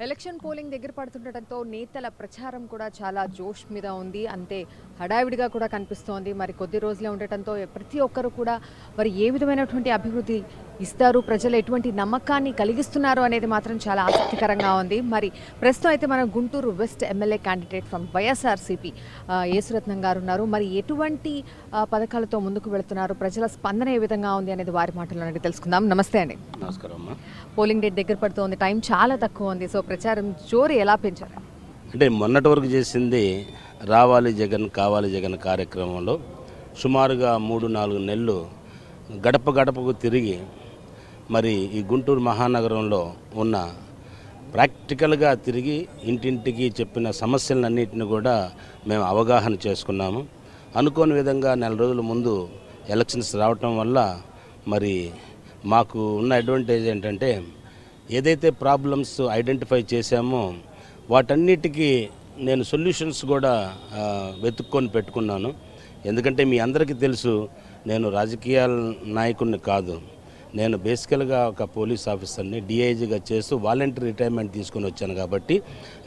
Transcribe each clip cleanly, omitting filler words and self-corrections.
Election polling దగ్గర పడుతుండటంతో నేతల ప్రచారం కూడా చాలా జోష్ మీద ఉంది. అంతే హడావిడిగా కూడా కనిపిస్తోంది. మరి కొద్ది రోజులే ఉండటంతో ప్రతి ఒక్కరు కూడా మరి ఏ విధమైనటువంటి అభివృద్ధి ఇస్తారు, ప్రజలు ఎటువంటి నమ్మకాన్ని కలిగిస్తున్నారు అనేది మాత్రం చాలా ఆసక్తికరంగా ఉంది. మరి ప్రస్తుతం అయితే మన Guntur west MLA candidate from YSRCP Yesuratnam గారు ఉన్నారు. మరి ఎటువంటి పథకాలతో ముందుకు వెళుతున్నారు, ప్రజల స్పందన ఏ విధంగా ఉంది అనేది వారి మాటల్లో తెలుసుకుందాం. నమస్తే అండి. నమస్కారం. పోలింగ్ డేట్ దగ్గర పడుతోంది, టైం చాలా తక్కువ ఉంది. సో ప్రచారం జోరు ఎలా పెంచారు? అంటే మొన్నటి వరకు చేసింది రావాలి జగన్ కావాలి జగన్ కార్యక్రమంలో సుమారుగా 3-4 నెలలు గడప గడపకు తిరిగి మరి ఈ గుంటూరు మహానగరంలో ఉన్న ప్రాక్టికల్గా తిరిగి ఇంటింటికి చెప్పిన సమస్యలన్నింటిని కూడా మేము అవగాహన చేసుకున్నాము. అనుకోని విధంగా 4 రోజుల ముందు ఎలక్షన్స్ రావటం వల్ల మరి మాకు ఉన్న అడ్వాంటేజ్ ఏంటంటే ఏదైతే ప్రాబ్లమ్స్ ఐడెంటిఫై చేశామో వాటన్నిటికీ నేను సొల్యూషన్స్ కూడా వెతుక్కొని పెట్టుకున్నాను. ఎందుకంటే మీ అందరికీ తెలుసు, నేను రాజకీయ నాయకుడిని కాదు. నేను బేసికల్గా ఒక పోలీస్ ఆఫీసర్ని, డిఐజీగా చేస్తూ వాలంటరీ రిటైర్మెంట్ తీసుకొని వచ్చాను. కాబట్టి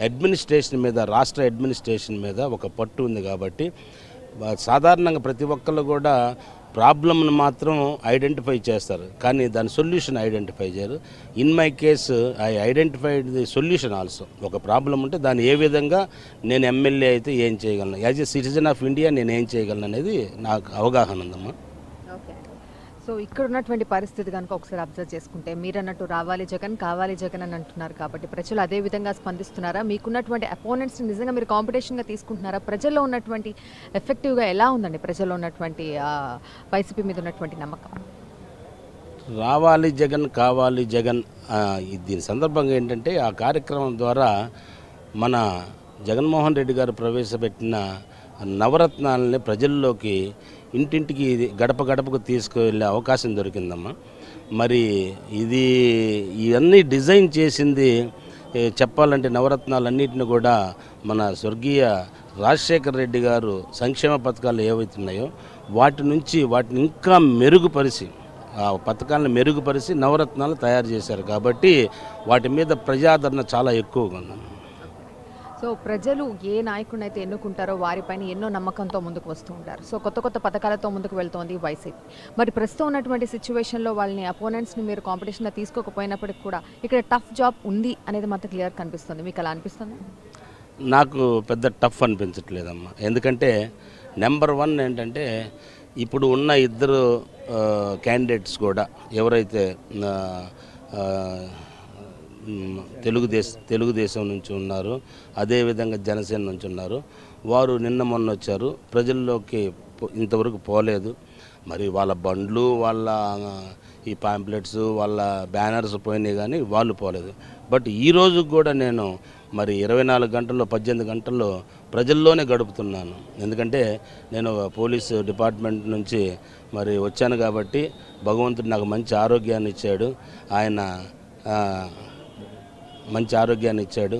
అడ్మినిస్ట్రేషన్ మీద, రాష్ట్ర అడ్మినిస్ట్రేషన్ మీద ఒక పట్టు ఉంది. కాబట్టి సాధారణంగా ప్రతి ఒక్కళ్ళు కూడా ప్రాబ్లమ్ను మాత్రం ఐడెంటిఫై చేస్తారు, కానీ దాని సొల్యూషన్ ఐడెంటిఫై చేయరు. In my case I identified the solution also. ఒక ప్రాబ్లం ఉంటే దాన్ని ఏ విధంగా నేను ఎమ్మెల్యే అయితే ఏం చేయగలను, as a citizen of India నేను ఏం చేయగలను అనేది నాకు అవగాహన ఉందమ్మా. సో ఇక్కడ ఉన్నటువంటి పరిస్థితి కనుక ఒకసారి అబ్జర్వ్ చేసుకుంటే, మీరు అన్నట్టు రావాలి జగన్ కావాలి జగన్ అని అంటున్నారు. కాబట్టి ప్రజలు అదే విధంగా స్పందిస్తున్నారా? మీకున్నటువంటి అపోనెంట్స్ని నిజంగా మీరు కాంపిటీషన్గా తీసుకుంటున్నారా? ప్రజల్లో ఉన్నటువంటి ఎఫెక్టివ్గా ఎలా ఉందండి ప్రజల్లో ఉన్నటువంటి వైసీపీ మీద ఉన్నటువంటి నమ్మకం? రావాలి జగన్ కావాలి జగన్ దీని సందర్భంగా ఏంటంటే, ఆ కార్యక్రమం ద్వారా మన జగన్మోహన్ రెడ్డి గారు ప్రవేశపెట్టిన నవరత్నాలని ప్రజల్లోకి ఇంటింటికి గడప గడపకు తీసుకువెళ్ళే అవకాశం దొరికిందమ్మా. మరి ఇవన్నీ డిజైన్ చేసింది చెప్పాలంటే నవరత్నాలన్నింటిని కూడా మన స్వర్గీయ రాజశేఖర రెడ్డి గారు సంక్షేమ పథకాలు ఏవైతున్నాయో వాటిని ఇంకా మెరుగుపరిచి, ఆ పథకాలను మెరుగుపరిచి నవరత్నాలు తయారు చేశారు. కాబట్టి వాటి మీద ప్రజాదరణ చాలా ఎక్కువగా ఉంది. సో ప్రజలు ఏ నాయకుడిని అయితే ఎన్నుకుంటారో వారిపైన ఎన్నో నమ్మకంతో ముందుకు వస్తూ ఉంటారు. సో కొత్త కొత్త పథకాలతో ముందుకు వెళ్తోంది వైసీపీ. మరి ప్రస్తుతం ఉన్నటువంటి సిచ్యువేషన్లో వాళ్ళని అపోనెంట్స్ని మీరు కాంపిటీషన్గా తీసుకోకపోయినప్పటికీ కూడా ఇక్కడ టఫ్ జాబ్ ఉంది అనేది మాత్రం క్లియర్ కనిపిస్తుంది. మీకు అలా అనిపిస్తుంది? నాకు పెద్ద టఫ్ అనిపించట్లేదమ్మా. ఎందుకంటే నెంబర్ 1 ఏంటంటే, ఇప్పుడు ఉన్న ఇద్దరు క్యాండిడేట్స్ కూడా ఎవరైతే తెలుగుదేశం నుంచి ఉన్నారు, అదేవిధంగా జనసేన నుంచి ఉన్నారు, వారు నిన్న మొన్న వచ్చారు, ప్రజల్లోకి ఇంతవరకు పోలేదు. మరి వాళ్ళ బండ్లు, వాళ్ళ ఈ పాంప్లెట్స్, వాళ్ళ బ్యానర్స్ పోయినాయి, కానీ వాళ్ళు పోలేదు. బట్ ఈరోజు కూడా నేను మరి 24 గంటల్లో 18 గంటల్లో ప్రజల్లోనే గడుపుతున్నాను. ఎందుకంటే నేను పోలీసు డిపార్ట్మెంట్ నుంచి మరి వచ్చాను కాబట్టి భగవంతుడు నాకు మంచి ఆరోగ్యాన్ని ఇచ్చాడు. ఆయన మంచి ఆరోగ్యాన్ని ఇచ్చాడు,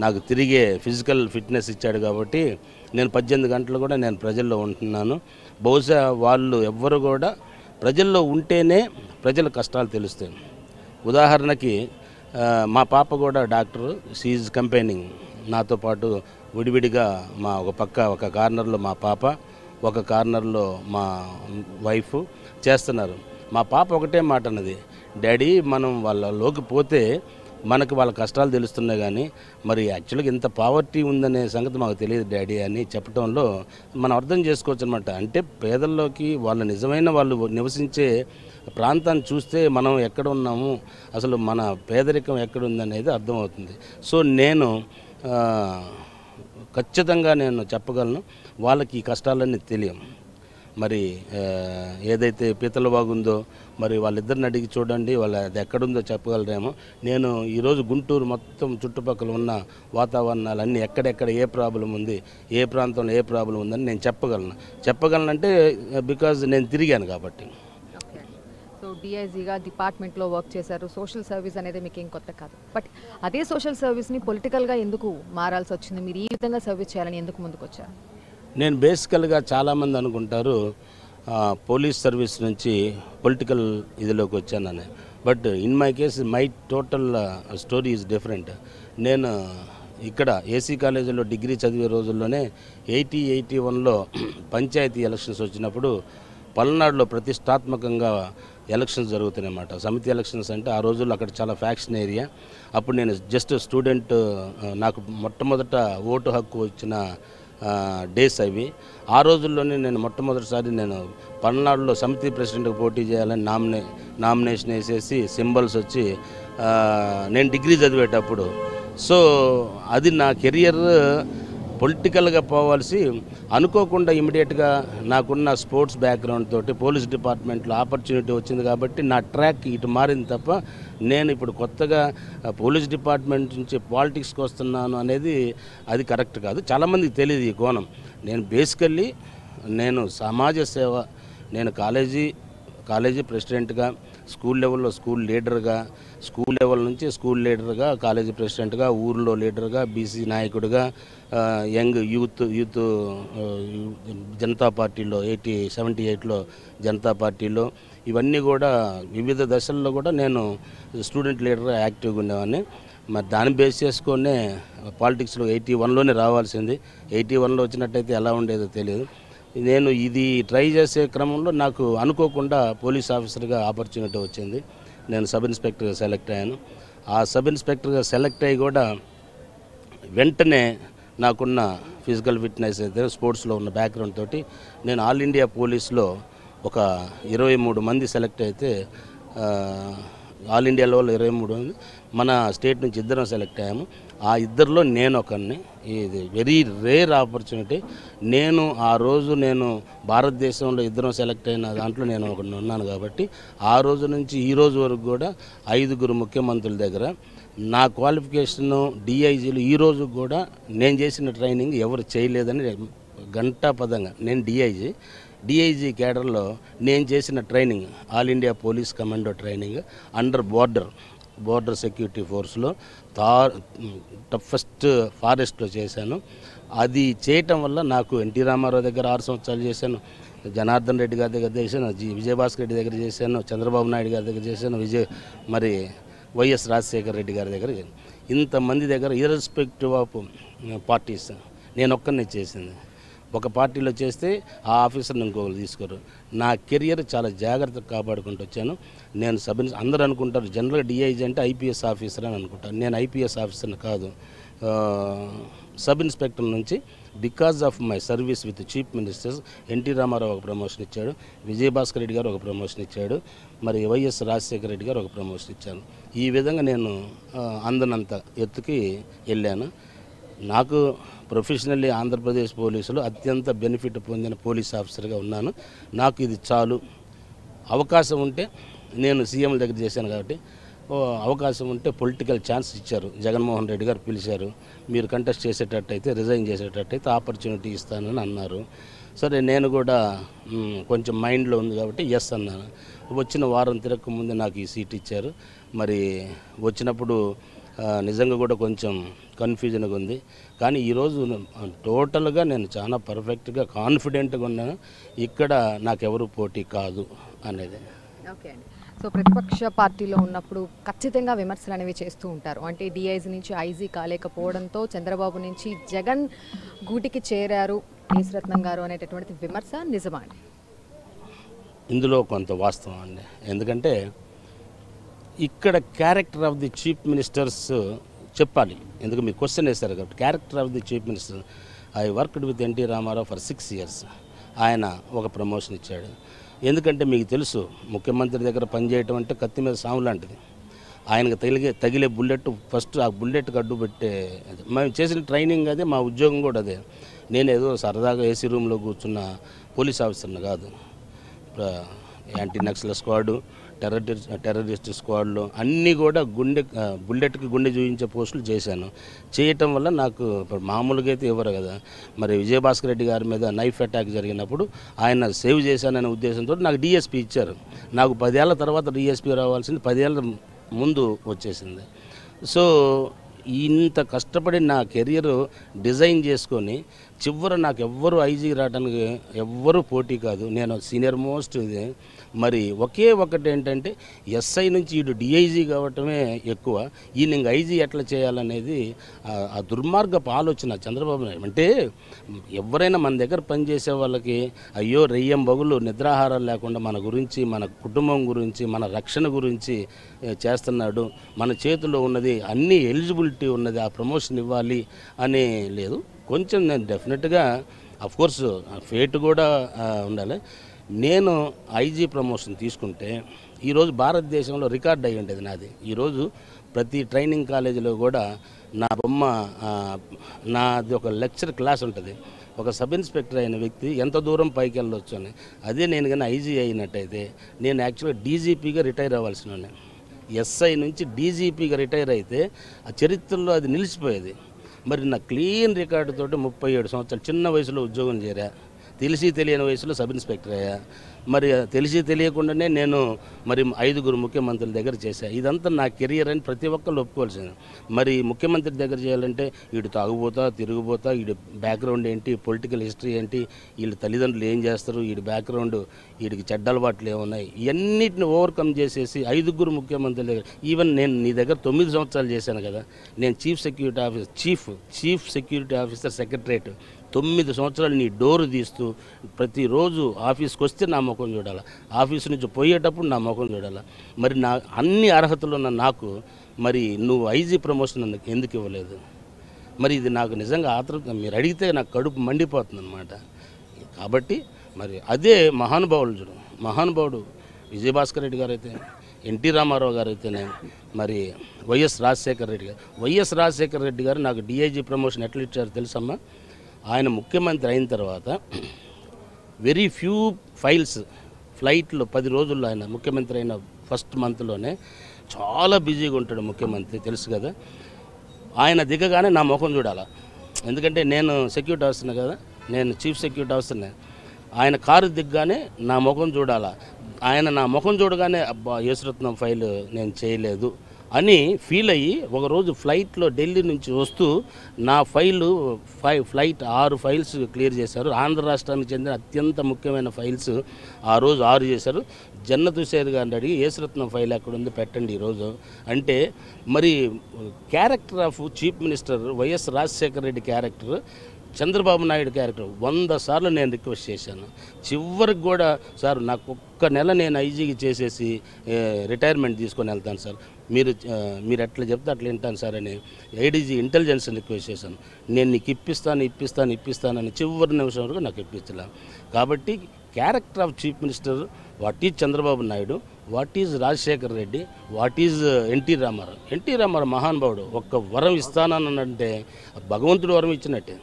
నాకు తిరిగే ఫిజికల్ ఫిట్నెస్ ఇచ్చాడు. కాబట్టి నేను 18 గంటలు కూడా నేను ప్రజల్లో ఉంటున్నాను. బహుశా వాళ్ళు ఎవ్వరు కూడా ప్రజల్లో ఉంటేనే ప్రజల కష్టాలు తెలుస్తాయి. ఉదాహరణకి మా పాప కూడా డాక్టర్, షీఈజ్ కంపెయినింగ్ నాతో పాటు విడివిడిగా. ఒక కార్నర్లో మా పాప, ఒక కార్నర్లో మా వైఫ్ చేస్తున్నారు. మా పాప ఒకటే మాట అన్నది, డాడీ మనం వాళ్ళలోకి పోతే మనకు వాళ్ళ కష్టాలు తెలుస్తున్నాయి, కానీ మరి యాక్చువల్గా ఇంత పావర్టీ ఉందనే సంగతి మాకు తెలియదు డాడీ అని చెప్పడంలో మనం అర్థం చేసుకోవచ్చు అనమాట. అంటే పేదల్లోకి వాళ్ళు నివసించే ప్రాంతాన్ని చూస్తే మనం ఎక్కడ ఉన్నాము, అసలు మన పేదరికం ఎక్కడుందనేది అర్థమవుతుంది. సో నేను ఖచ్చితంగా నేను చెప్పగలను, వాళ్ళకి ఈ కష్టాలన్నీ తెలియవు. మరి ఏదైతే పీతల బాగుందో మరి వాళ్ళిద్దరిని అడిగి చూడండి, అది ఎక్కడుందో చెప్పగలరేమో. నేను ఈరోజు గుంటూరు మొత్తం చుట్టుపక్కల ఉన్న వాతావరణాలన్నీ ఎక్కడెక్కడ ఏ ప్రాబ్లం ఉంది, ఏ ప్రాంతంలో ఏ ప్రాబ్లం ఉందని నేను చెప్పగలనంటే బికాజ్ నేను తిరిగాను కాబట్టి. సో డిఐజీగా డిపార్ట్మెంట్లో వర్క్ చేశారు. సోషల్ సర్వీస్ అనేది మీకు ఏం కొత్త కాదు. బట్ అదే సోషల్ సర్వీస్ని పొలిటికల్గా ఎందుకు మారాల్సి వచ్చింది? మీరు ఈ విధంగా సర్వీస్ చేయాలని ఎందుకు ముందుకు వచ్చారు? నేను బేసికల్గా చాలామంది అనుకుంటారు పోలీస్ సర్వీస్ నుంచి పొలిటికల్ ఇదిలోకి వచ్చానని. But in my case my total story is different. నేను ఇక్కడ ఏసీ కాలేజీలో డిగ్రీ చదివే రోజుల్లోనే 81లో పంచాయతీ ఎలక్షన్స్ వచ్చినప్పుడు పల్నాడులో ప్రతిష్టాత్మకంగా ఎలక్షన్స్ జరుగుతున్నాయన్నమాట. సమితి ఎలక్షన్స్ అంటే ఆ రోజుల్లో అక్కడ చాలా ఫ్యాక్షన్ ఏరియా. అప్పుడు నేను జస్ట్ స్టూడెంట్, నాకు మొట్టమొదట ఓటు హక్కు వచ్చిన డేస్ అవి. ఆ రోజుల్లోనే నేను మొట్టమొదటిసారి నేను పల్నాడులో సమితి ప్రెసిడెంట్కి పోటీ చేయాలని నామినేషన్ వేసేసి సింబల్స్ వచ్చి నేను డిగ్రీ చదివేటప్పుడు. సో అది నా కెరియర్ పొలిటికల్గా పోవాల్సి అనుకోకుండా ఇమీడియట్గా నాకున్న స్పోర్ట్స్ బ్యాక్గ్రౌండ్ తోటి పోలీస్ డిపార్ట్మెంట్లో ఆపర్చునిటీ వచ్చింది కాబట్టి నా ట్రాక్ ఇటు మారింది తప్ప నేను ఇప్పుడు కొత్తగా పోలీస్ డిపార్ట్మెంట్ నుంచి పాలిటిక్స్కి వస్తున్నాను అనేది అది కరెక్ట్ కాదు. చాలామందికి తెలియదు ఈ కోణం. నేను బేసికల్లీ నేను సమాజ సేవ, నేను కాలేజీ ప్రెసిడెంట్గా, స్కూల్ లెవెల్లో స్కూల్ లీడర్గా, స్కూల్ లెవెల్ నుంచి స్కూల్ లీడర్గా, కాలేజీ ప్రెసిడెంట్గా, ఊరిలో లీడర్గా, బీసీ నాయకుడిగా, యంగ్ యూత్ జనతా పార్టీలో 78లో జనతా పార్టీలో, ఇవన్నీ కూడా వివిధ దశల్లో కూడా నేను స్టూడెంట్ లీడర్గా యాక్టివ్గా ఉండేవాడిని. మరి దాన్ని బేస్ చేసుకొనే పాలిటిక్స్లో 81లోనే రావాల్సింది. 81లో వచ్చినట్టయితే ఎలా ఉండేదో తెలియదు. నేను ఇది ట్రై చేసే క్రమంలో నాకు అనుకోకుండా పోలీస్ ఆఫీసర్గా ఆపర్చునిటీ వచ్చింది. నేను సబ్ ఇన్స్పెక్టర్గా సెలెక్ట్ అయ్యాను. ఆ సబ్ ఇన్స్పెక్టర్గా సెలెక్ట్ అయ్యి కూడా వెంటనే నాకున్న ఫిజికల్ ఫిట్నెస్ అయితే స్పోర్ట్స్లో ఉన్న బ్యాక్గ్రౌండ్ తోటి నేను ఆల్ ఇండియా పోలీస్లో ఒక 23 మంది సెలెక్ట్ అయితే, ఆల్ ఇండియాలో 23 మంది, మన స్టేట్ నుంచి ఇద్దరం సెలెక్ట్ అయ్యాము. ఆ ఇద్దరిలో నేను ఒకరిని. ఇది వెరీ రేర్ ఆపర్చునిటీ. ఆ రోజు నేను భారతదేశంలో ఇద్దరం సెలెక్ట్ అయిన దాంట్లో నేను ఒకరిని ఉన్నాను కాబట్టి ఆ రోజు నుంచి ఈ రోజు వరకు కూడా 5 ముఖ్యమంత్రుల దగ్గర నా క్వాలిఫికేషను డిఐజీలు ఈ రోజు కూడా నేను చేసిన ట్రైనింగ్ ఎవరు చేయలేదని గంటాపదంగా నేను డిఐజీ క్యాడర్లో నేను చేసిన training all India police commando training under border security ఫోర్స్లో టఫెస్ట్ ఫారెస్ట్లో చేశాను. అది చేయటం వల్ల నాకు ఎన్టీ రామారావు దగ్గర 6 సంవత్సరాలు చేశాను, జనార్దన్ రెడ్డి గారి దగ్గర చేశాను, విజయభాస్కర్ రెడ్డి దగ్గర చేశాను, చంద్రబాబు నాయుడు గారి దగ్గర చేశాను, మరి వైఎస్ రాజశేఖర రెడ్డి గారి దగ్గర, ఇంతమంది దగ్గర ఇర్రెస్పెక్టివ్ ఆఫ్ పార్టీస్ నేను ఒక్కరిని చేసింది. ఒక పార్టీలో చేస్తే ఆ ఆఫీసర్ని ఇంకొకరు తీసుకోరు. నా కెరియర్ చాలా జాగ్రత్తగా కాపాడుకుంటూ వచ్చాను. నేను అందరూ అనుకుంటారు జనరల్గా డిఐజీ అంటే ఐపీఎస్ ఆఫీసర్ అని అనుకుంటారు. నేను ఐపీఎస్ ఆఫీసర్ని కాదు. సబ్ ఇన్స్పెక్టర్ నుంచి because of my service with chief ministers NT Rama Rao ఒక ప్రమోషన్ ఇచ్చాడు, విజయభాస్కర్ రెడ్డి గారు ఒక ప్రమోషన్ ఇచ్చాడు, మరి వైఎస్ రాజశేఖర రెడ్డి గారు ఒక ప్రమోషన్ ఇచ్చాను. ఈ విధంగా నేను అందనంత ఎత్తుకి వెళ్ళాను. నాకు ప్రొఫెషనల్లీ ఆంధ్రప్రదేశ్ పోలీసులు అత్యంత బెనిఫిట్ పొందిన పోలీస్ ఆఫీసర్గా ఉన్నాను. నాకు ఇది చాలు. అవకాశం ఉంటే నేను సీఎం దగ్గర చేశాను కాబట్టి అవకాశం ఉంటే పొలిటికల్ ఛాన్స్ ఇచ్చారు. జగన్మోహన్ రెడ్డి గారు పిలిచారు, మీరు కంటెస్ట్ చేసేటట్టయితే, రిజైన్ చేసేటట్టయితే ఆపర్చునిటీ ఇస్తానని అన్నారు. సరే నేను కూడా కొంచెం మైండ్లో ఉంది కాబట్టి ఎస్ అన్నాను. వచ్చిన వారం తిరగక ముందు నాకు ఈ సీట్ ఇచ్చారు. మరి వచ్చినప్పుడు నిజంగా కూడా కొంచెం కన్ఫ్యూజన్గా ఉంది. కానీ ఈరోజు టోటల్గా నేను చాలా పర్ఫెక్ట్గా కాన్ఫిడెంట్గా ఉన్నాను. ఇక్కడ నాకెవరు పోటీ కాదు అనేది. ఓకే అండి. సో ప్రతిపక్ష పార్టీలో ఉన్నప్పుడు ఖచ్చితంగా విమర్శలు అనేవి చేస్తూ ఉంటారు. అంటే డిఐజీ నుంచి ఐజీ కాలేకపోవడంతో చంద్రబాబు నుంచి జగన్ గూటికి చేరారు ఈశ్వరత్నం గారు అనేటటువంటి విమర్శ నిజమా అండి? ఇందులో కొంత వాస్తవం అండి. ఎందుకంటే ఇక్కడ character of the chief ministers చెప్పాలి. ఎందుకు మీరు క్వశ్చన్ వేశారు కాబట్టి character of the chief minister. I worked with NT Rama Rao for 6 years. ఆయన ఒక ప్రమోషన్ ఇచ్చాడు. ఎందుకంటే మీకు తెలుసు ముఖ్యమంత్రి దగ్గర పనిచేయటం అంటే కత్తి మీద సాము లాంటిది. ఆయనకు తగిలే బుల్లెట్ ఫస్ట్ ఆ బుల్లెట్కి అడ్డు పెట్టే, మేము చేసిన ట్రైనింగ్ అదే, మా ఉద్యోగం కూడా అదే. నేను ఏదో సరదాగా ఏసీ రూమ్లో కూర్చున్న పోలీస్ ఆఫీసర్ని కాదు. యాంటీ నక్సల్ స్క్వాడు, టెర్రరిస్ట్ స్క్వాడ్లో అన్నీ కూడా బుల్లెట్కి గుండె చూపించే పోస్టులు చేశాను. చేయటం వల్ల నాకు ఇప్పుడు మామూలుగా అయితే ఇవ్వరు కదా. మరి విజయభాస్కర్ రెడ్డి గారి మీద నైఫ్ అటాక్ జరిగినప్పుడు ఆయన సేవ్ చేశాననే ఉద్దేశంతో నాకు డిఎస్పీ ఇచ్చారు. నాకు 10 ఏళ్ల తర్వాత డిఎస్పీ రావాల్సింది 10 ఏళ్ళ ముందు వచ్చేసింది. సో ఇంత కష్టపడి నా కెరియర్ డిజైన్ చేసుకొని చివర నాకు ఎవ్వరు ఐజీ రావడానికి ఎవ్వరు పోటీ కాదు, నేను సీనియర్ మోస్ట్ ఇది. మరి ఒకే ఒకటి ఏంటంటే ఎస్ఐ నుంచి వీడు డిఐజీ కావటమే ఎక్కువ, ఈయన ఇంక ఐజీ ఎట్లా చేయాలనేది ఆ దుర్మార్గపు ఆలోచన చంద్రబాబు నాయుడు. అంటే ఎవరైనా మన దగ్గర పనిచేసే వాళ్ళకి అయ్యో రెయ్యం బగులు నిద్రాహారాలు లేకుండా మన గురించి, మన కుటుంబం గురించి, మన రక్షణ గురించి చేస్తున్నాడు, మన చేతిలో ఉన్నది అన్ని ఎలిజిబిలిటీ ఉన్నది, ఆ ప్రమోషన్ ఇవ్వాలి అని లేదు. కొంచెం నేను డెఫినెట్గా అఫ్కోర్స్ ఫేట్ కూడా ఉండాలి. నేను ఐజీ ప్రమోషన్ తీసుకుంటే ఈరోజు భారతదేశంలో రికార్డ్ అయ్యి ఉండేది నాది. ఈరోజు ప్రతి ట్రైనింగ్ కాలేజీలో కూడా నా బొమ్మ, నాది ఒక లెక్చర్ క్లాస్ ఉంటుంది, ఒక సబ్ ఇన్స్పెక్టర్ అయిన వ్యక్తి ఎంత దూరం పైకి వెళ్ళొచ్చు అని. అదే నేను కానీ ఐజీ అయినట్టయితే నేను యాక్చువల్గా డీజీపీగా రిటైర్ అవ్వాల్సిన, ఎస్ఐ నుంచి డీజీపీగా రిటైర్ అయితే ఆ చరిత్రలో అది నిలిచిపోయేది. మరి నా క్లీన్ రికార్డుతోటి 37 సంవత్సరాలు చిన్న వయసులో ఉద్యోగం చేరా, తెలిసి తెలియని వయసులో సబ్ ఇన్స్పెక్టర్ అయ్యా. మరి తెలిసి తెలియకుండానే నేను మరి 5 ముఖ్యమంత్రుల దగ్గర చేశాను. ఇదంతా నా కెరియర్ అని ప్రతి ఒక్కళ్ళు ఒప్పుకోవాల్సింది. మరి ముఖ్యమంత్రి దగ్గర చేయాలంటే వీడు తాగుపోతా, తిరుగుపోతా, వీడి బ్యాక్గ్రౌండ్ ఏంటి, పొలిటికల్ హిస్టరీ ఏంటి, వీళ్ళ తల్లిదండ్రులు ఏం చేస్తారు, వీడి బ్యాక్గ్రౌండ్, వీడికి చెడ్డ అలవాట్లు ఏమున్నాయి, ఇవన్నిటిని ఓవర్కమ్ చేసేసి 5 ముఖ్యమంత్రుల దగ్గర, ఈవెన్ నేను నీ దగ్గర 9 సంవత్సరాలు చేశాను కదా, నేను చీఫ్ సెక్యూరిటీ ఆఫీసర్ సెక్రటరేట్ 9 సంవత్సరాలు నీ డోరు తీస్తూ ప్రతిరోజు ఆఫీస్కి వస్తే నా ముఖం చూడాలి, ఆఫీసు నుంచి పోయేటప్పుడు నా ముఖం చూడాలి. మరి నా అన్ని అర్హతలు ఉన్న నాకు మరి నువ్వు ఐజీ ప్రమోషన్ ఎందుకు ఇవ్వలేదు? మరి ఇది నాకు నిజంగా ఆతృత, మీరు అడిగితే నాకు కడుపు మండిపోతుంది అనమాట. కాబట్టి మరి అదే మహానుభావుడు విజయభాస్కర్ రెడ్డి గారు అయితే, ఎన్టీ రామారావు గారు అయితేనే, మరి వైఎస్ రాజశేఖర రెడ్డి గారు నాకు డిఐజీ ప్రమోషన్ ఎట్లా ఇచ్చారో తెలుసమ్మా? ఆయన ముఖ్యమంత్రి అయిన తర్వాత వెరీ ఫ్యూ ఫైల్స్ ఫ్లైట్లో 10 రోజుల్లో, ఆయన ముఖ్యమంత్రి అయిన ఫస్ట్ మంత్లోనే చాలా బిజీగా ఉంటాడు ముఖ్యమంత్రి, తెలుసు కదా. ఆయన దిగగానే నా ముఖం చూడాలా, ఎందుకంటే నేను సెక్యూరిటీ ఆఫీసర్నే కదా, నేను చీఫ్ సెక్యూరిటీ ఆఫీసర్నే. ఆయన కారు దిగ్గానే నా ముఖం చూడాలా, ఆయన నా ముఖం చూడగానే అబ్బా యేసురత్నం ఫైల్ నేను చేయలేదు అని ఫీల్ అయ్యి ఒకరోజు ఫ్లైట్లో ఢిల్లీ నుంచి వస్తూ నా ఫ్లైట్ 6 ఫైల్స్ క్లియర్ చేశారు. ఆంధ్ర రాష్ట్రానికి చెందిన అత్యంత ముఖ్యమైన ఫైల్స్ ఆ రోజు 6 చేశారు. జన్నత్ హుసేన్ గారిని అడిగి యేసురత్నం ఫైల్ ఎక్కడుంది పెట్టండి ఈరోజు అంటే, మరి character of chief minister YS Rajasekhara Reddy character, Chandrababu Naidu character 100 సార్లు నేను రిక్వెస్ట్ చేశాను. చివరికి కూడా సార్ నాకు ఒక్క నెల నేను ఐజీకి చేసేసి రిటైర్మెంట్ తీసుకొని వెళ్తాను సార్, మీరు ఎట్లా చెప్తే అట్లా వింటాను సార్ అని ఐడీజీ ఇంటెలిజెన్స్ రిక్వెస్ట్ చేశాను. నేను నీకు ఇప్పిస్తానని చివరి నిమిషం వరకు నాకు ఇప్పించలే. కాబట్టి character of chief minister what is Chandrababu Naidu, what is Rajasekhar Reddy, what is NT Rama Rao మహానుభావుడు. ఒక్క వరం ఇస్తానంటే భగవంతుడు వరం ఇచ్చినట్టే.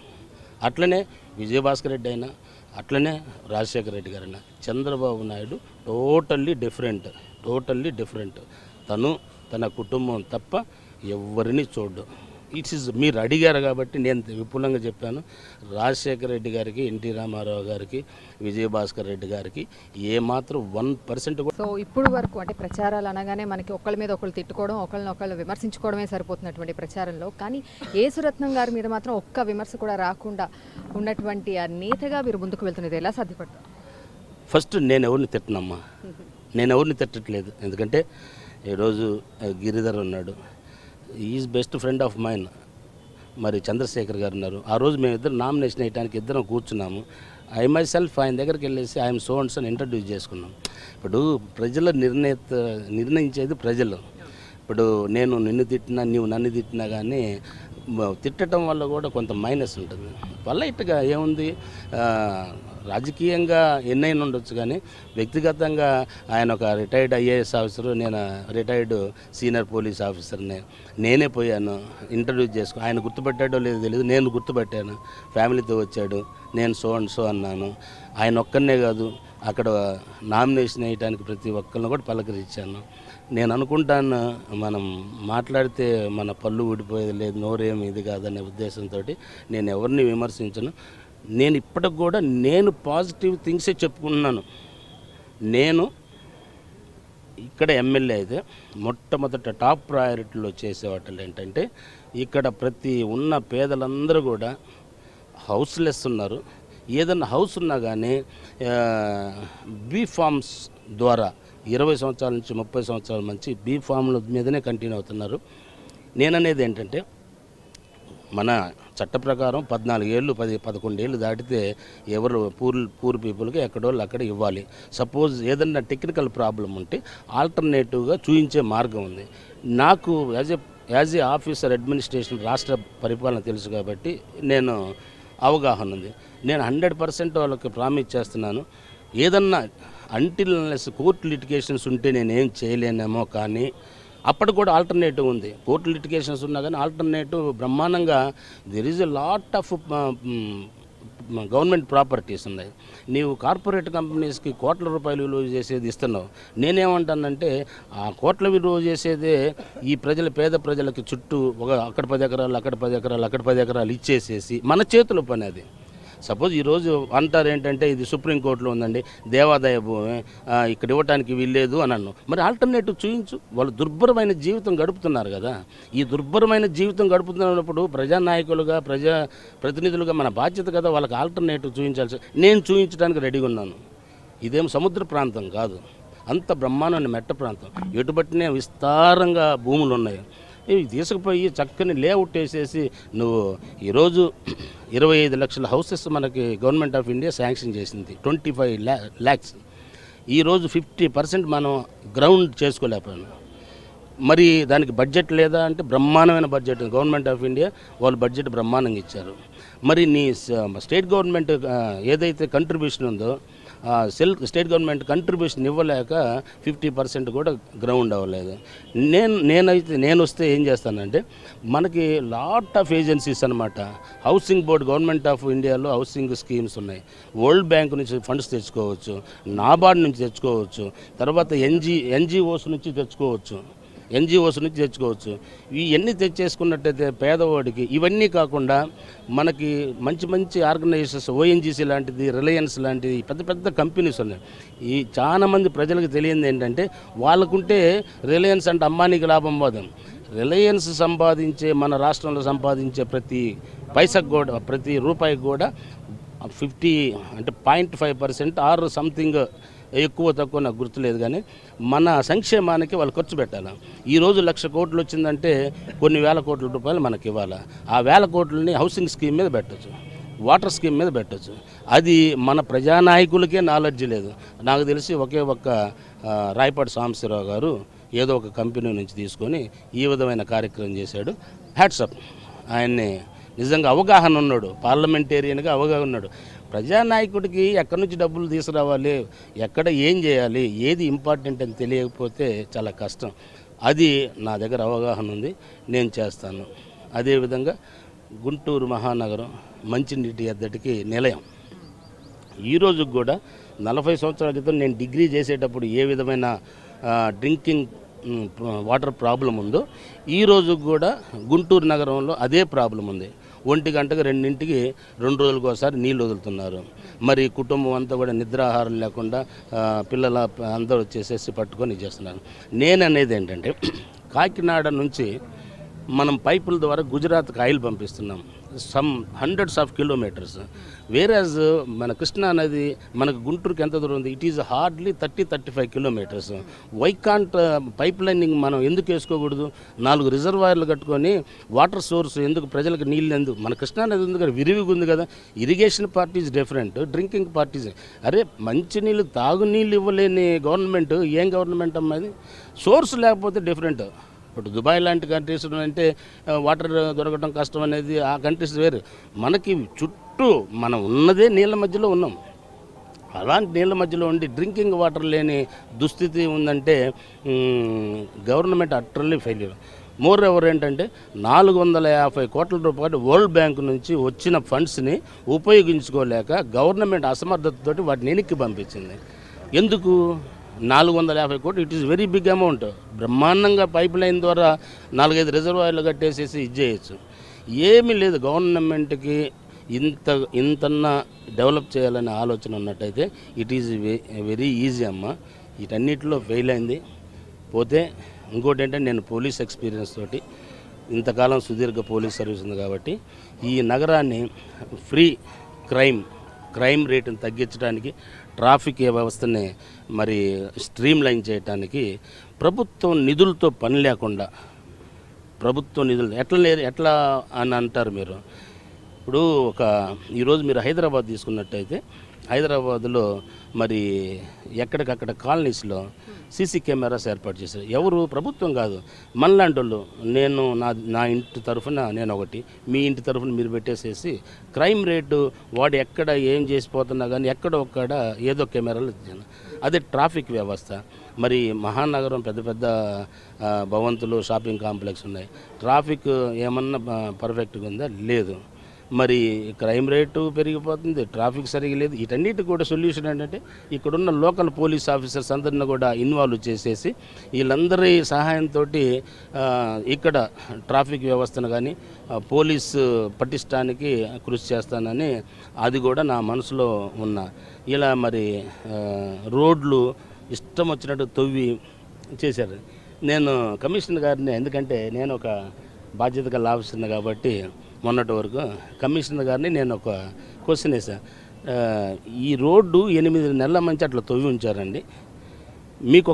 అట్లనే విజయభాస్కర్ రెడ్డి అయినా, అట్లనే రాజశేఖర రెడ్డి గారైనా, చంద్రబాబు నాయుడు టోటల్లీ డిఫరెంట్. తన కుటుంబం తప్ప ఎవరిని చూడు. మీరు అడిగారు కాబట్టి నేను విపులంగా చెప్పాను. రాజశేఖర రెడ్డి గారికి, ఎన్టీ రామారావు గారికి, విజయభాస్కర్ రెడ్డి గారికి ఏమాత్రం 1% కూడా. సో ఇప్పుడు వరకు అంటే ప్రచారాలు అనగానే మనకి ఒకళ్ళ మీద ఒకళ్ళు తిట్టుకోవడం, ఒకళ్ళని విమర్శించుకోవడమే సరిపోతున్నటువంటి ప్రచారంలో, కానీ యేసురత్నం గారి మీద మాత్రం ఒక్క విమర్శ కూడా రాకుండా ఉన్నటువంటి ఆ నేతగా మీరు ముందుకు వెళ్తున్నది ఎలా సాధ్యపడతారు? ఫస్ట్ నేను ఎవరిని తిట్టనమ్మా, నేను ఎవరిని తిట్టట్లేదు. ఎందుకంటే ఈరోజు గిరిధర్ ఉన్నాడు, is best friend of mine. మరి చంద్రశేఖర్ గారు ఉన్నారు. ఆ రోజు మేము ఇద్దరు నామినేషన్ వేయడానికి ఇద్దరం కూర్చున్నాము. ఐ మై సెల్ఫ్ ఆయన దగ్గరికి వెళ్ళేసి ఐఎమ్ సో అండ్ సో అని ఇంట్రడ్యూస్ చేసుకున్నాం. ఇప్పుడు ప్రజల నిర్ణయించేది ప్రజలు. ఇప్పుడు నేను నిన్ను తిట్టినా, నీవు నన్ను తిట్టినా కానీ తిట్టడం వల్ల కూడా కొంత మైనస్ ఉంటుంది. పొలైట్గా ఏముంది, రాజకీయంగా ఎన్నైనా ఉండొచ్చు, కానీ వ్యక్తిగతంగా ఆయన ఒక రిటైర్డ్ ఐఏఎస్ ఆఫీసరు, నేను రిటైర్డ్ సీనియర్ పోలీస్ ఆఫీసర్ని. నేనే పోయాను ఇంటర్వ్యూ చేసుకో, ఆయన గుర్తుపెట్టాడో లేదో తెలియదు, నేను గుర్తుపెట్టాను. ఫ్యామిలీతో వచ్చాడు, నేను సో అండ్ సో అన్నాను. ఆయన ఒక్కనే కాదు, అక్కడ నామినేషన్ వేయడానికి ప్రతి ఒక్కరిని కూడా పలకరించాను. నేను అనుకుంటాను మనం మాట్లాడితే మన పళ్ళు ఊడిపోయేది లేదు, నోరేమి ఇది కాదనే ఉద్దేశంతో నేను ఎవరిని విమర్శించను. నేను ఇప్పటికి కూడా నేను పాజిటివ్ థింగ్సే చెప్పుకుంటున్నాను. నేను ఇక్కడ ఎమ్మెల్యే అయితే మొట్టమొదట టాప్ ప్రయారిటీలో చేసేవాళ్ళు ఏంటంటే, ఇక్కడ ప్రతి ఉన్న పేదలందరూ కూడా హౌస్లెస్ ఉన్నారు. ఏదన్నా హౌస్ ఉన్నా కానీ బీ ఫార్మ్స్ ద్వారా 20 సంవత్సరాల నుంచి 30 సంవత్సరాల నుంచి బీ ఫామ్ల మీదనే కంటిన్యూ అవుతున్నారు. నేననేది ఏంటంటే మన చట్ట ప్రకారం 14 ఏళ్ళు 11 ఏళ్ళు దాటితే ఎవరు పూర్ పీపుల్కి ఎక్కడోళ్ళు అక్కడ ఇవ్వాలి. సపోజ్ ఏదన్నా టెక్నికల్ ప్రాబ్లం ఉంటే ఆల్టర్నేటివ్గా చూయించే మార్గం ఉంది. నాకు యాజ్ ఏ ఆఫీసర్ అడ్మినిస్ట్రేషన్ రాష్ట్ర పరిపాలన తెలుసు కాబట్టి నేను అవగాహన ఉంది. నేను 100% వాళ్ళకి ప్రామిస్ చేస్తున్నాను. ఏదన్నా అంటిల్ కోర్టు లిటిగేషన్స్ ఉంటే నేనేం చేయలేనేమో, కానీ అప్పటి కూడా ఆల్టర్నేటివ్ ఉంది. కోర్టు లిటిగేషన్స్ ఉన్నా కానీ ఆల్టర్నేటివ్ బ్రహ్మాండంగా there is a lot of government properties ఉన్నాయి. నీవు కార్పొరేట్ కంపెనీస్కి కోట్ల రూపాయలు విలువ చేసేది ఇస్తున్నావు. నేనేమంటానంటే ఆ కోట్ల విలువ చేసేదే ఈ పేద ప్రజలకి చుట్టూ అక్కడ 10 ఎకరాలు అక్కడ 10 ఎకరాలు అక్కడ 10 ఎకరాలు ఇచ్చేసేసి మన చేతుల పని అది. సపోజ్ ఈరోజు అంటారు ఏంటంటే ఇది సుప్రీంకోర్టులో ఉందండి, దేవాదాయ భూమి, ఇక్కడ ఇవ్వటానికి వీల్లేదు అని అన్నాను. మరి ఆల్టర్నేటివ్ చూయించు. వాళ్ళు దుర్భరమైన జీవితం గడుపుతున్నారు కదా. ఈ దుర్భరమైన జీవితం గడుపుతున్నప్పుడు ప్రజానాయకులుగా ప్రతినిధులుగా మన బాధ్యత కదా వాళ్ళకి ఆల్టర్నేటివ్ చూయించాల్సి. నేను చూయించడానికి రెడీగా ఉన్నాను. ఇదేం సముద్ర ప్రాంతం కాదు, అంత బ్రహ్మాండమైన మెట్ట ప్రాంతం. ఎటుబట్టినే విస్తారంగా భూములు ఉన్నాయి. ఇవి తీసుకుపోయి చక్కని లేఅవుట్ వేసేసి నువ్వు ఈరోజు 25 లక్షల హౌసెస్ మనకి గవర్నమెంట్ ఆఫ్ ఇండియా శాంక్షన్ చేసింది, 25 lakhs. ఈరోజు 50% మనం గ్రౌండ్ చేసుకోలేకపోయాను. మరి దానికి బడ్జెట్ లేదా అంటే బ్రహ్మాండమైన బడ్జెట్ గవర్నమెంట్ ఆఫ్ ఇండియా వాళ్ళు బడ్జెట్ బ్రహ్మాండంగా ఇచ్చారు. మరి నీ స్టేట్ గవర్నమెంట్ ఏదైతే కంట్రిబ్యూషన్ ఉందో స్టేట్ గవర్నమెంట్ కంట్రిబ్యూషన్ ఇవ్వలేక 50% కూడా గ్రౌండ్ అవ్వలేదు. నేను వస్తే ఏం చేస్తానంటే మనకి లాట్ ఆఫ్ ఏజెన్సీస్ అనమాట. హౌసింగ్ బోర్డ్ గవర్నమెంట్ ఆఫ్ ఇండియాలో హౌసింగ్ స్కీమ్స్ ఉన్నాయి. వరల్డ్ బ్యాంక్ నుంచి ఫండ్స్ తెచ్చుకోవచ్చు, నాబార్డ్ నుంచి తెచ్చుకోవచ్చు, తర్వాత ఎన్జిఓస్ నుంచి తెచ్చుకోవచ్చు. ఇవన్నీ తెచ్చేసుకున్నట్టయితే పేదవాడికి ఇవన్నీ కాకుండా మనకి మంచి ఆర్గనైజేషన్స్ ఓఎన్జీసీ లాంటిది, రిలయన్స్ లాంటిది పెద్ద పెద్ద కంపెనీస్ ఉన్నాయి. ఈ చాలా మంది ప్రజలకు తెలియదు ఏంటంటే వాళ్ళకుంటే రిలయన్స్ అంటే అంబానీకి లాభం పోదాం. రిలయన్స్ మన రాష్ట్రంలో సంపాదించే ప్రతి పైసకు కూడా ప్రతి రూపాయికి కూడా 50 అంటే 0.5% ఆర్ సంథింగ్ ఎక్కువ తక్కువ నాకు గుర్తులేదు, కానీ మన సంక్షేమానికి వాళ్ళు ఖర్చు పెట్టాలి. ఈరోజు 1,00,000 కోట్లు వచ్చిందంటే కొన్ని వేల కోట్ల రూపాయలు మనకి ఇవ్వాలి. ఆ వేల కోట్లని హౌసింగ్ స్కీమ్ మీద పెట్టచ్చు, వాటర్ స్కీమ్ మీద పెట్టచ్చు. అది మన ప్రజానాయకులకే నాలెడ్జ్ లేదు. నాకు తెలిసి ఒకే ఒక్క రాయపాటి సాంబశివరావు గారు ఏదో ఒక కంపెనీ నుంచి తీసుకొని ఈ విధమైన కార్యక్రమం చేశాడు. హ్యాట్సప్. ఆయన్ని నిజంగా అవగాహన ఉన్నాడు, పార్లమెంటేరియన్గా అవగాహన ఉన్నాడు. ప్రజానాయకుడికి ఎక్కడి నుంచి డబ్బులు తీసుకురావాలి, ఎక్కడ ఏం చేయాలి, ఏది ఇంపార్టెంట్ అని తెలియకపోతే చాలా కష్టం. అది నా దగ్గర అవగాహన ఉంది, నేను చేస్తాను. అదేవిధంగా గుంటూరు మహానగరం మంచినీటి ఎద్దడికి నిలయం. ఈరోజు కూడా 40 సంవత్సరాల క్రితం నేను డిగ్రీ చేసేటప్పుడు ఏ విధమైన డ్రింకింగ్ వాటర్ ప్రాబ్లం ఉందో ఈరోజు కూడా గుంటూరు నగరంలో అదే ప్రాబ్లం ఉంది. 1 గంటకు 2 రోజులకు ఒకసారి నీళ్ళు వదులుతున్నారు. మరి కుటుంబం అంతా కూడా నిద్రాహారం లేకుండా పిల్లల అందరూ వచ్చేసేసి పట్టుకొని చేస్తున్నారు. నేననేది ఏంటంటే కాకినాడ నుంచి మనం పైపుల ద్వారా గుజరాత్కి ఆయిల్ పంపిస్తున్నాం, సమ్ హండ్రెడ్స్ ఆఫ్ కిలోమీటర్స్. వేరేజ్ మన కృష్ణా నది మనకు గుంటూరుకి ఎంత దూరం ఉంది? It is hardly 30-35 kilometres. Why can't pipe lining మనం ఎందుకు వేసుకోకూడదు? 4 రిజర్వాయర్లు కట్టుకొని వాటర్ సోర్స్ ఎందుకు, ప్రజలకు నీళ్ళు ఎందుకు? మన కృష్ణా నది ఎందుకు విరివిగా ఉంది కదా. Irrigation part is different, drinking part is. అరే మంచినీళ్ళు తాగునీళ్ళు ఇవ్వలేని గవర్నమెంట్ ఏం గవర్నమెంట్ అమ్మది? సోర్స్ లేకపోతే డిఫరెంట్. ఇప్పుడు దుబాయ్ లాంటి కంట్రీస్ అంటే వాటర్ దొరకడం కష్టం అనేది, ఆ కంట్రీస్ వేరు. మనకి చుట్టూ మనం ఉన్నదే నీళ్ళ మధ్యలో ఉన్నాం. అలాంటి నీళ్ళ మధ్యలో ఉండి డ్రింకింగ్ వాటర్ లేని దుస్థితి ఉందంటే గవర్నమెంట్ అట్రల్లీ ఫెయిల్యూర్. మోర్ ఎవర్ ఏంటంటే 450 కోట్ల రూపాయలు వరల్డ్ బ్యాంక్ నుంచి వచ్చిన ఫండ్స్ని ఉపయోగించుకోలేక గవర్నమెంట్ అసమర్థతతోటి వాటిని వెనక్కి పంపించింది. ఎందుకు? 450 కోట్లు it is very big amount. బ్రహ్మాండంగా పైప్ లైన్ ద్వారా 4-5 రిజర్వాయర్లు కట్టేసేసి ఇది చేయొచ్చు. ఏమీ లేదు. గవర్నమెంట్కి ఇంతన్నా డెవలప్ చేయాలనే ఆలోచన ఉన్నట్టయితే ఇట్ ఈజ్ వెరీ ఈజీ అమ్మ. వీటన్నిటిలో ఫెయిల్ అయింది. పోతే ఇంకోటి ఏంటంటే నేను పోలీస్ ఎక్స్పీరియన్స్ తోటి ఇంతకాలం సుదీర్ఘ పోలీస్ సర్వీస్ ఉంది కాబట్టి ఈ నగరాన్ని ఫ్రీ క్రైమ్ రేటును తగ్గించడానికి, ట్రాఫిక్ వ్యవస్థని మరి స్ట్రీమ్ లైన్ చేయడానికి ప్రభుత్వం నిధులతో పని లేకుండా, ప్రభుత్వం నిధులు ఎట్లా అని అంటారు మీరు. ఇప్పుడు ఈరోజు మీరు హైదరాబాద్ తీసుకున్నట్టయితే, హైదరాబాద్లో మరి ఎక్కడికక్కడ కాలనీస్లో సీసీ కెమెరాస్ ఏర్పాటు చేశారు. ఎవరు? ప్రభుత్వం కాదు, మనలాంటి వాళ్ళు. నా ఇంటి తరఫున నేను ఒకటి, మీ ఇంటి తరఫున మీరు పెట్టేసేసి క్రైమ్ రేటు వాడు ఎక్కడ ఏం చేసిపోతున్నా కానీ ఎక్కడొక్కడ ఏదో కెమెరాలు. అదే ట్రాఫిక్ వ్యవస్థ. మరి మహానగరం పెద్ద పెద్ద భవంతులు, షాపింగ్ కాంప్లెక్స్ ఉన్నాయి. ట్రాఫిక్ ఏమన్నా పర్ఫెక్ట్గా ఉందా? లేదు. మరి క్రైమ్ రేటు పెరిగిపోతుంది, ట్రాఫిక్ సరిగా లేదు. వీటన్నిటి కూడా సొల్యూషన్ ఏంటంటే ఇక్కడున్న లోకల్ పోలీస్ ఆఫీసర్స్ అందరిని కూడా ఇన్వాల్వ్ చేసేసి వీళ్ళందరి సహాయంతో ఇక్కడ ట్రాఫిక్ వ్యవస్థను కానీ పోలీసు పటిష్టానికి కృషి చేస్తానని అది కూడా నా మనసులో ఉన్న. ఇలా మరి రోడ్లు ఇష్టం వచ్చినట్టు తవ్వి చేశారు. నేను కమిషనర్ గారిని, ఎందుకంటే నేను ఒక బాధ్యత గల ఆఫీసర్ని కాబట్టి మొన్నటి వరకు కమిషనర్ గారిని నేను ఒక క్వశ్చన్ వేసాను. ఈ రోడ్డు 8 నెలల మంచి అట్లా తవ్వి ఉంచారండి. మీకు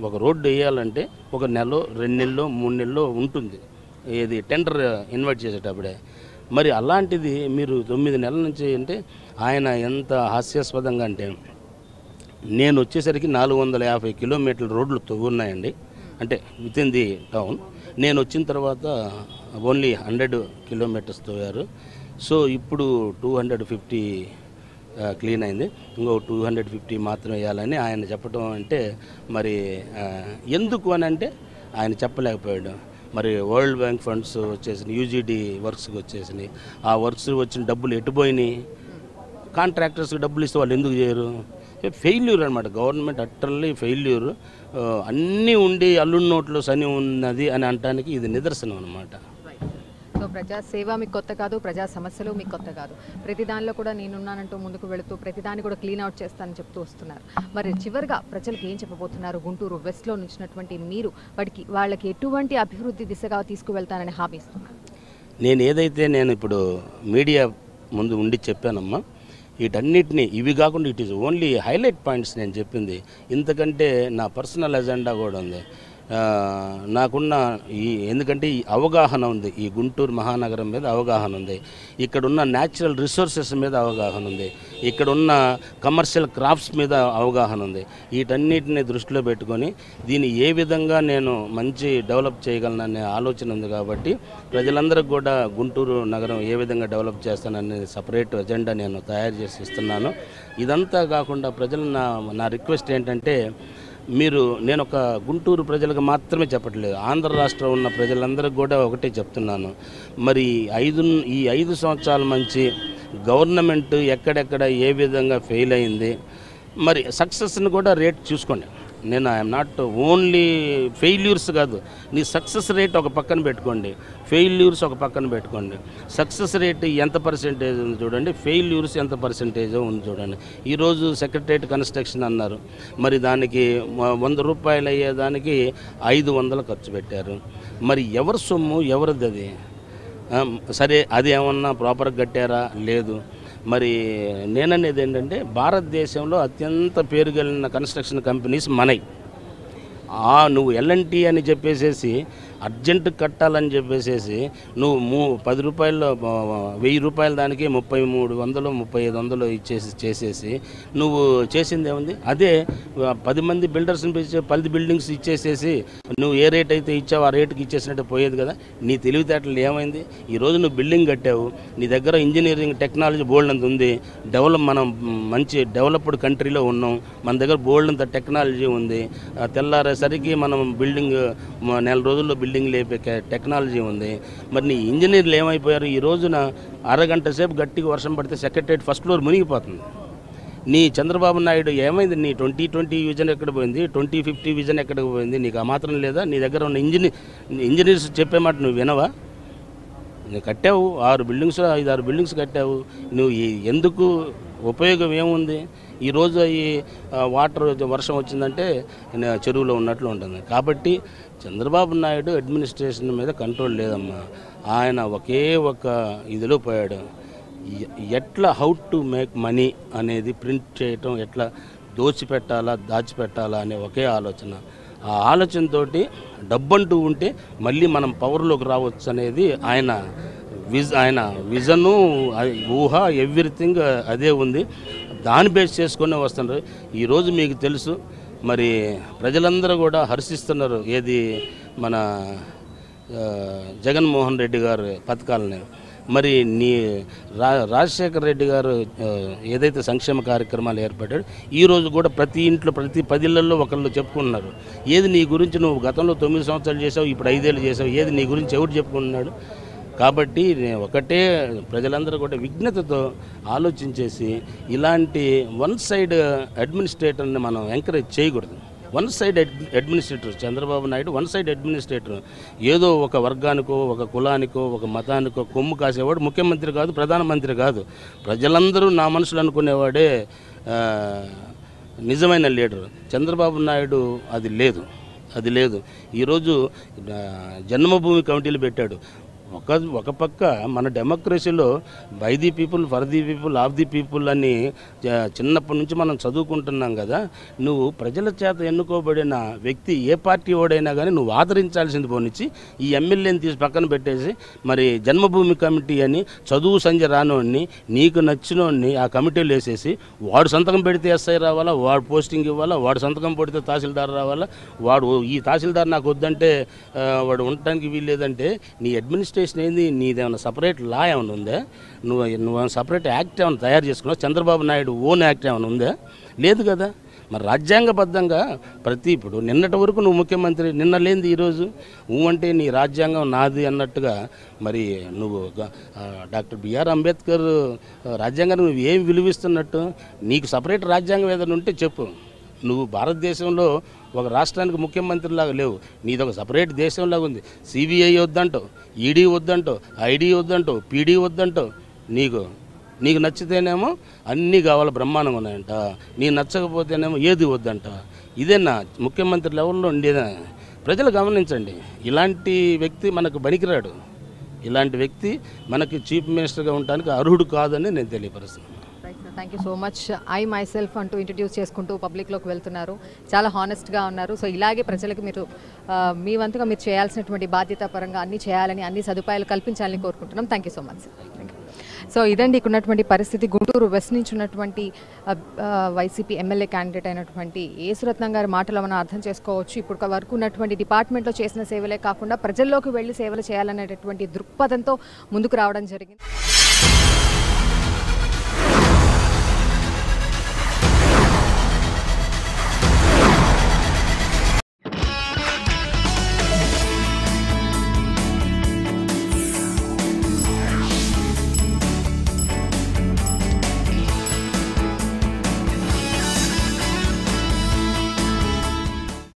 ఒక రోడ్డు వేయాలంటే 1 నెల, 2 నెలలు, 3 నెలలు ఉంటుంది ఇది టెండర్ ఇన్వైట్ చేసేటప్పుడే. మరి అలాంటిది మీరు 9 నెలల నుంచి అంటే ఆయన ఎంత హాస్యాస్పదంగా అంటే, నేను వచ్చేసరికి 450 కిలోమీటర్ల రోడ్లు తవ్వి ఉన్నాయండి, అంటే విత్ ఇన్ ది టౌన్. నేను వచ్చిన తర్వాత ఓన్లీ 100 కిలోమీటర్స్ తవ్వారు. సో ఇప్పుడు 250 క్లీన్ అయింది, ఇంకో 250 మాత్రం వేయాలని ఆయన చెప్పడం అంటే మరి ఎందుకు అని అంటే ఆయన చెప్పలేకపోయాడు. మరి వరల్డ్ బ్యాంక్ ఫండ్స్ వచ్చేసినాయి, యూజీడీ వర్క్స్కి వచ్చేసినాయి. ఆ వర్క్స్ వచ్చిన డబ్బులు ఎటుపోయినాయి? కాంట్రాక్టర్స్కి డబ్బులు ఇస్తే వాళ్ళు ఎందుకు చేయరు? ఫెయిల్యూర్ అనమాట. Government utterly failure. అన్నీ ఉండి అల్లుడి నోట్లో సని ఉన్నది అని అనడానికి ఇది నిదర్శనం అనమాట. సో ప్రజాసేవ మీకు కొత్త కాదు, ప్రజా సమస్యలు మీకు కొత్త కాదు. ప్రతి దానిలో కూడా నేనున్నానంటూ ముందుకు వెళుతూ ప్రతిదాన్ని కూడా క్లీన్ అవుట్ చేస్తానని చెప్తూ వస్తున్నారు. మరి చివరిగా ప్రజలకు ఏం చెప్పబోతున్నారు? గుంటూరు వెస్ట్లో నుంచినటువంటి మీరు వాళ్ళకి ఎటువంటి అభివృద్ధి దిశగా తీసుకువెళ్తానని హామీ ఇస్తున్నారు? నేను ఇప్పుడు మీడియా ముందు ఉండి చెప్పానమ్మా, వీటన్నిటినీ ఇవి కాకుండా it is only highlight points నేను చెప్పింది. ఇంతకంటే నా పర్సనల్ ఎజెండా కూడా ఉంది. నాకున్న ఎందుకంటే ఈ అవగాహన ఉంది, ఈ గుంటూరు మహానగరం మీద అవగాహన ఉంది, ఇక్కడున్న న్యాచురల్ రిసోర్సెస్ మీద అవగాహన ఉంది, ఇక్కడున్న కమర్షియల్ క్రాఫ్ట్స్ మీద అవగాహన ఉంది. వీటన్నిటిని దృష్టిలో పెట్టుకొని దీన్ని ఏ విధంగా నేను మంచి డెవలప్ చేయగలననే ఆలోచన ఉంది. కాబట్టి ప్రజలందరికీ కూడా గుంటూరు నగరం ఏ విధంగా డెవలప్ చేస్తాననే సపరేట్ ఎజెండా నేను తయారు చేసి ఇస్తున్నాను. ఇదంతా కాకుండా ప్రజలు నా రిక్వెస్ట్ ఏంటంటే, నేను ఒక గుంటూరు ప్రజలకు మాత్రమే చెప్పట్లేదు, ఆంధ్ర రాష్ట్రంలో ఉన్న ప్రజలందరికీ కూడా ఒకటే చెప్తున్నాను. మరి ఈ 5 సంవత్సరాల మంచి గవర్నమెంట్ ఎక్కడెక్కడ ఏ విధంగా ఫెయిల్ అయింది, మరి సక్సెస్ని కూడా రేట్ చూసుకోండి. ఐఎమ్ నాట్ ఓన్లీ ఫెయిల్యూర్స్ కాదు, నీ సక్సెస్ రేట్ ఒక పక్కన పెట్టుకోండి, ఫెయిల్యూర్స్ ఒక పక్కన పెట్టుకోండి. సక్సెస్ రేట్ ఎంత పర్సెంటేజ్ ఉంది చూడండి, ఫెయిల్యూర్స్ ఎంత పర్సెంటేజ్ ఉంది చూడండి. ఈరోజు సెక్రటరేట్ కన్స్ట్రక్షన్ అన్నారు, మరి దానికి 100 రూపాయలు అయ్యేదానికి 500 ఖర్చు పెట్టారు. మరి ఎవరి సొమ్ము ఎవరిది అది? సరే, అది ఏమన్నా ప్రాపర్గా కట్టారా? లేదు. మరి నేననేది ఏంటంటే, భారతదేశంలో అత్యంత పేరుగలిగిన కన్స్ట్రక్షన్ కంపెనీస్ మనవి. నువ్వు ఎల్ఎన్టీ అని చెప్పేసేసి అర్జెంట్ కట్టాలని చెప్పేసేసి నువ్వు 10 రూపాయలు 1000 రూపాయల దానికి 3300 3500 చేసేసి నువ్వు చేసింది ఏముంది? అదే 10 మంది బిల్డర్స్ని పిలిచి 10 బిల్డింగ్స్ ఇచ్చేసేసి నువ్వు ఏ రేట్ అయితే ఇచ్చావు ఆ రేటుకి ఇచ్చేసినట్టు పోయేది కదా. నీ తెలివితేటలు ఏమైంది? ఈరోజు నువ్వు బిల్డింగ్ కట్టావు, నీ దగ్గర ఇంజనీరింగ్ టెక్నాలజీ బోల్డ్ అంత ఉంది, మనం మంచి డెవలప్డ్ కంట్రీలో ఉన్నాం, మన దగ్గర బోల్డ్ అంత టెక్నాలజీ ఉంది, తెల్లారేసరికి మనం బిల్డింగ్ నెల రోజుల్లో బిల్డింగ్ లేపే టెక్నాలజీ ఉంది. మరి నీ ఇంజనీర్లు ఏమైపోయారు? ఈ రోజున అరగంట సేపు గట్టిగా వర్షం పడితే సెక్రటరేట్ ఫస్ట్ ఫ్లోర్ మునిగిపోతుంది. నీ చంద్రబాబు నాయుడు ఏమైంది? నీ 2020 విజన్ ఎక్కడ పోయింది? 2050 విజన్ ఎక్కడికి పోయింది? నీకు ఆ మాత్రం లేదా? నీ దగ్గర ఉన్న ఇంజనీర్స్ చెప్పే మాట నువ్వు వినవా? నువ్వు కట్టావు 6 బిల్డింగ్స్ 5-6 బిల్డింగ్స్ కట్టావు, నువ్వు ఎందుకు ఉపయోగం ఏముంది? ఈరోజు ఈ వాటర్ వర్షం వచ్చిందంటే చెరువులో ఉన్నట్లు ఉంటుంది. కాబట్టి చంద్రబాబు నాయుడు అడ్మినిస్ట్రేషన్ మీద కంట్రోల్ లేదమ్మా. ఆయన ఒకే ఒక ఇదిలో పోయాడు. ఎట్లా హౌ టు మేక్ మనీ అనేది ప్రింట్ చేయటం, ఎట్లా దోచిపెట్టాలా దాచిపెట్టాలా అనే ఒకే ఆలోచన. ఆ ఆలోచనతోటి డబ్బంటూ ఉంటే మళ్ళీ మనం పవర్లోకి రావచ్చు అనేది ఆయన విజను, ఊహ, ఎవ్రీథింగ్ అదే ఉంది. దాన్ని బేస్ చేసుకునే వస్తున్నారు. ఈరోజు మీకు తెలుసు మరి ప్రజలందరూ కూడా హర్షిస్తున్నారు ఏది మన జగన్మోహన్ రెడ్డి గారు పథకాలని. మరి రాజశేఖర రెడ్డి గారు ఏదైతే సంక్షేమ కార్యక్రమాలు ఏర్పడ్డాడు, ఈరోజు కూడా ప్రతి ఇంట్లో ప్రతి 10 ఇళ్లలో ఒకళ్ళు చెప్పుకుంటున్నారు. ఏది నీ గురించి నువ్వు గతంలో 9 సంవత్సరాలు చేసావు, ఇప్పుడు 5 ఏళ్ళు చేసావు, ఏది నీ గురించి ఎవరు చెప్పుకుంటున్నాడు? కాబట్టి ఒకటే ప్రజలందరూ కూడా విజ్ఞతతో ఆలోచించేసి ఇలాంటి వన్ సైడ్ అడ్మినిస్ట్రేటర్ని మనం ఎంకరేజ్ చేయకూడదు. One side administrator Chandrababu Naidu one side administrator. ఏదో ఒక వర్గానికో, ఒక కులానికో, ఒక మతానికో కొమ్ము కాసేవాడు ముఖ్యమంత్రి కాదు, ప్రధానమంత్రి కాదు. ప్రజలందరూ నా మనుషులు అనుకునేవాడే నిజమైన లీడర్. చంద్రబాబు నాయుడు అది లేదు. ఈరోజు జన్మభూమి కమిటీలు పెట్టాడు. ఒక పక్క మన డెమోక్రసీలో by the people, for the people, of the people అని చిన్నప్పటి నుంచి మనం చదువుకుంటున్నాం కదా. నువ్వు ప్రజల చేత ఎన్నుకోబడిన వ్యక్తి ఏ పార్టీ ఓడైనా కానీ నువ్వు ఆదరించాల్సింది పోనిచ్చి ఈ ఎమ్మెల్యేని తీసి పక్కన పెట్టేసి మరి జన్మభూమి కమిటీ అని చదువు సంజ రానోడిని, నీకు నచ్చినోడిని ఆ కమిటీలు వేసేసి వాడు సంతకం పెడితే ఎస్ఐ రావాలా, వాడు పోస్టింగ్ ఇవ్వాలా, వాడు సంతకం పెడితే తహసీల్దార్ రావాలా, వాడు ఈ తహసీల్దార్ నాకు వద్దంటే వాడు ఉండటానికి వీల్లేదంటే నీ అడ్మినిస్ట్రేషన్ ఏంది? నీదేమైనా సపరేట్ లా ఏమైనా ఉందా? నువ్వు సపరేట్ యాక్ట్ ఏమైనా తయారు చేసుకున్నావు? చంద్రబాబు నాయుడు ఓన్ యాక్ట్ ఏమైనా ఉందా? లేదు కదా. మరి రాజ్యాంగబద్ధంగా ఇప్పుడు నిన్నటి వరకు నువ్వు ముఖ్యమంత్రి, నిన్న లేనిది ఈరోజు అంటే నీ రాజ్యాంగం నాది అన్నట్టుగా మరి నువ్వు డాక్టర్ బిఆర్ అంబేద్కర్ రాజ్యాంగాన్ని నువ్వు ఏం విలువిస్తున్నట్టు? నీకు సపరేట్ రాజ్యాంగం ఏదైనా ఉంటే చెప్పు. నువ్వు భారతదేశంలో ఒక రాష్ట్రానికి ముఖ్యమంత్రిలాగా లేవు, నీదొక సపరేట్ దేశంలాగా ఉంది. సిబిఐ వద్దంటావు, ఈడీ వద్దంటావు, ఐడి వద్దంటావు, పీడీ వద్దంటావు. నీకు నచ్చితేనేమో అన్నీ కావాలి, బ్రహ్మాండంగా ఉన్నాయంట. నీకు నచ్చకపోతేనేమో ఏది వద్దంట. ఇదేనా ముఖ్యమంత్రి లెవెల్లో ఉండేదా? ప్రజలు గమనించండి, ఇలాంటి వ్యక్తి మనకు పనికిరాడు. ఇలాంటి వ్యక్తి మనకి చీఫ్ మినిస్టర్గా ఉండడానికి అర్హుడు కాదని నేను తెలియపరుస్తున్నాను. Thank you so much. I my self అంటూ ఇంట్రడ్యూస్ చేసుకుంటూ పబ్లిక్లోకి వెళ్తున్నారు, చాలా హానెస్ట్గా ఉన్నారు. సో ఇలాగే ప్రజలకు మీరు మీ వంతుగా మీరు చేయాల్సినటువంటి బాధ్యత పరంగా అన్నీ చేయాలని, అన్ని సదుపాయాలు కల్పించాలని కోరుకుంటున్నాం. Thank you so much. So ఇదండి ఇక్కడ ఉన్నటువంటి పరిస్థితి. గుంటూరు వెస్ట్ నుంచి ఉన్నటువంటి వైసీపీ ఎమ్మెల్యే క్యాండిడేట్ అయినటువంటి యేసురత్నం గారి మాటలు మనం అర్థం చేసుకోవచ్చు. ఇప్పుడు వరకు ఉన్నటువంటి డిపార్ట్మెంట్లో చేసిన సేవలే కాకుండా ప్రజల్లోకి వెళ్ళి సేవలు చేయాలనేటటువంటి దృక్పథంతో ముందుకు రావడం జరిగింది.